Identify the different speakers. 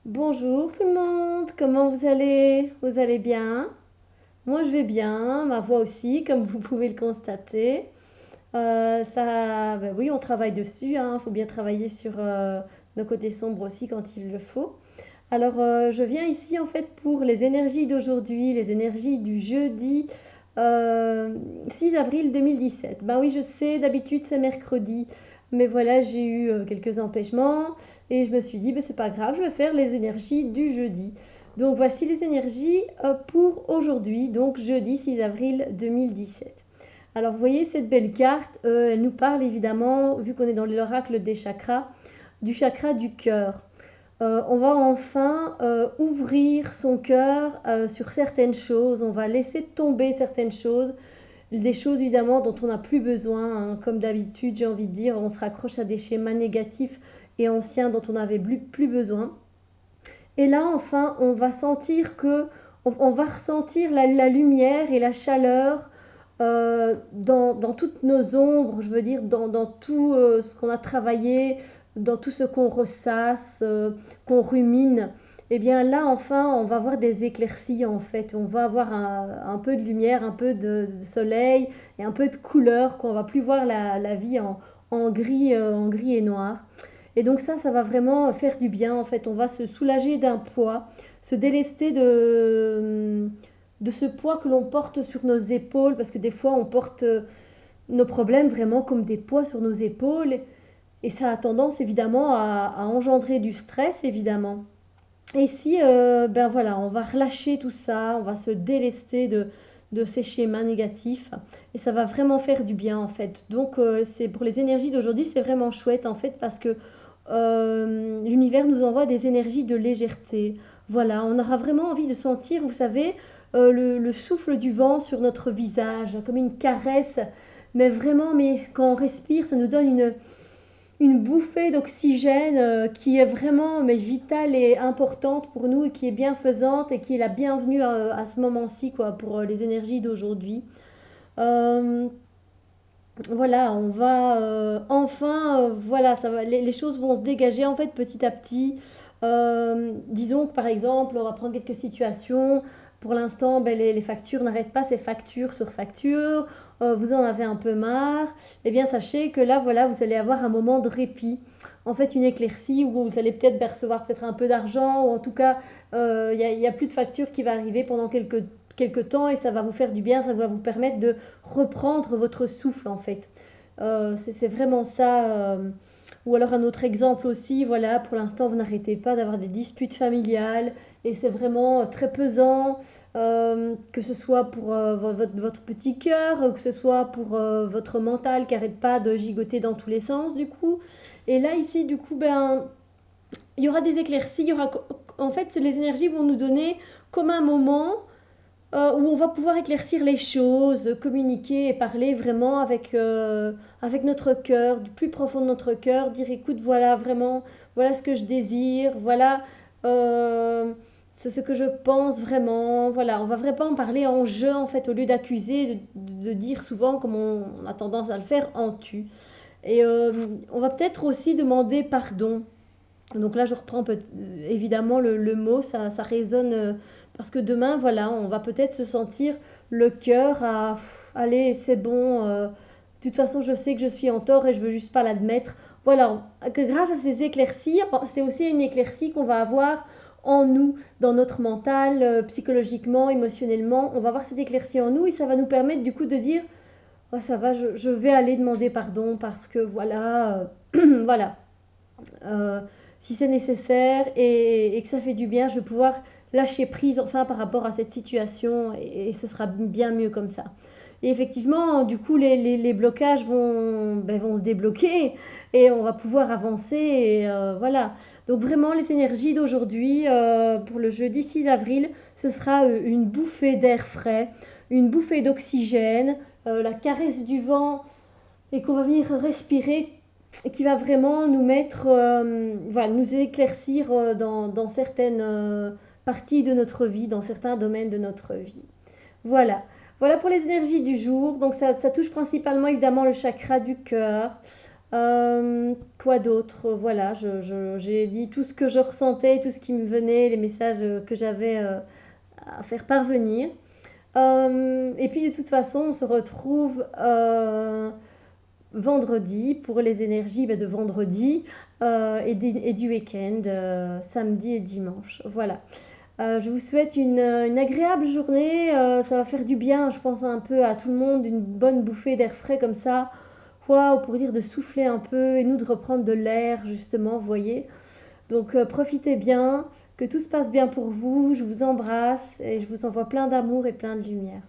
Speaker 1: Bonjour tout le monde, comment vous allez? Vous allez bien? Moi je vais bien, ma voix aussi, comme vous pouvez le constater. Ben oui, on travaille dessus, hein, faut bien travailler sur nos côtés sombres aussi quand il le faut. Alors je viens ici en fait pour les énergies d'aujourd'hui, les énergies du jeudi euh, 6 avril 2017. Ben oui, je sais, d'habitude c'est mercredi, mais voilà, j'ai eu quelques empêchements et je me suis dit, ben, c'est pas grave, je vais faire les énergies du jeudi. Donc voici les énergies pour aujourd'hui, donc jeudi 6 avril 2017. Alors vous voyez cette belle carte, elle nous parle évidemment, vu qu'on est dans l'oracle des chakras, du chakra du cœur. On va enfin ouvrir son cœur sur certaines choses, on va laisser tomber certaines choses, des choses évidemment dont on n'a plus besoin, hein. Comme d'habitude j'ai envie de dire, on se raccroche à des schémas négatifs et anciens dont on n'avait plus besoin. Et là enfin on va sentir que on va ressentir la lumière et la chaleur dans toutes nos ombres, je veux dire, dans tout ce qu'on a travaillé, dans tout ce qu'on ressasse, qu'on rumine. Et bien là, enfin, on va avoir des éclaircies en fait. On va avoir un peu de lumière, un peu de soleil et un peu de couleur, qu'on va plus voir la vie en gris et noir. Et donc ça va vraiment faire du bien en fait. On va se soulager d'un poids, se délester de ce poids que l'on porte sur nos épaules, parce que des fois on porte nos problèmes vraiment comme des poids sur nos épaules, et ça a tendance évidemment à engendrer du stress évidemment. Et si, ben voilà, on va relâcher tout ça, on va se délester de ces schémas négatifs, et ça va vraiment faire du bien en fait. Donc c'est pour les énergies d'aujourd'hui, c'est vraiment chouette en fait parce que l'univers nous envoie des énergies de légèreté. Voilà, on aura vraiment envie de sentir, vous savez, le souffle du vent sur notre visage, comme une caresse, mais vraiment, mais quand on respire, ça nous donne une bouffée d'oxygène qui est vraiment mais vitale et importante pour nous et qui est bienfaisante et qui est la bienvenue à ce moment-ci quoi pour les énergies d'aujourd'hui. Euh, voilà, on va enfin, voilà, les choses vont se dégager en fait petit à petit. Disons que par exemple, on va prendre quelques situations. Pour l'instant, ben, les factures n'arrêtent pas, c'est facture sur facture. Vous en avez un peu marre. Eh bien, sachez que là, voilà, vous allez avoir un moment de répit. En fait, une éclaircie où vous allez peut-être recevoir peut-être un peu d'argent ou en tout cas, y a plus de facture qui va arriver pendant quelques temps et ça va vous faire du bien, ça va vous permettre de reprendre votre souffle en fait. C'est vraiment ça. Ou alors un autre exemple aussi, voilà, pour l'instant vous n'arrêtez pas d'avoir des disputes familiales et c'est vraiment très pesant, que ce soit pour votre petit cœur, que ce soit pour votre mental qui n'arrête pas de gigoter dans tous les sens du coup. Et là ici du coup, ben, il y aura des éclaircies, il y aura, en fait les énergies vont nous donner comme un moment où on va pouvoir éclaircir les choses, communiquer et parler vraiment avec notre cœur, du plus profond de notre cœur, dire écoute, voilà vraiment, voilà ce que je désire, voilà euh, ce que je pense vraiment, voilà, on va vraiment parler en jeu en fait, au lieu d'accuser, de dire souvent comme on a tendance à le faire en tu. Et on va peut-être aussi demander pardon. Donc là, je reprends évidemment le mot, ça résonne parce que demain, voilà, on va peut-être se sentir le cœur à allez, c'est bon, de toute façon, je sais que je suis en tort et je veux juste pas l'admettre. Voilà, que grâce à ces éclaircies, c'est aussi une éclaircie qu'on va avoir en nous, dans notre mental, psychologiquement, émotionnellement. On va avoir cette éclaircie en nous et ça va nous permettre du coup de dire oh, ça va, je vais aller demander pardon parce que voilà, voilà, euh, si c'est nécessaire et que ça fait du bien, je vais pouvoir lâcher prise enfin par rapport à cette situation et ce sera bien mieux comme ça. Et effectivement, du coup, les blocages vont se débloquer et on va pouvoir avancer. Et, voilà. Donc vraiment, les énergies d'aujourd'hui, pour le jeudi 6 avril, ce sera une bouffée d'air frais, une bouffée d'oxygène, la caresse du vent et qu'on va venir respirer et qui va vraiment nous mettre, voilà, nous éclaircir dans certaines parties de notre vie, dans certains domaines de notre vie. Voilà. Voilà pour les énergies du jour. Donc ça touche principalement évidemment le chakra du cœur. Quoi d'autre? Voilà, j'ai dit tout ce que je ressentais, tout ce qui me venait, les messages que j'avais à faire parvenir. Et puis de toute façon, on se retrouve vendredi pour les énergies de vendredi et du week-end, samedi et dimanche. Voilà. Je vous souhaite une agréable journée. Ça va faire du bien, je pense, un peu à tout le monde, une bonne bouffée d'air frais comme ça. Waouh, pour dire de souffler un peu et nous de reprendre de l'air, justement, vous voyez. Donc profitez bien, que tout se passe bien pour vous. Je vous embrasse et je vous envoie plein d'amour et plein de lumière.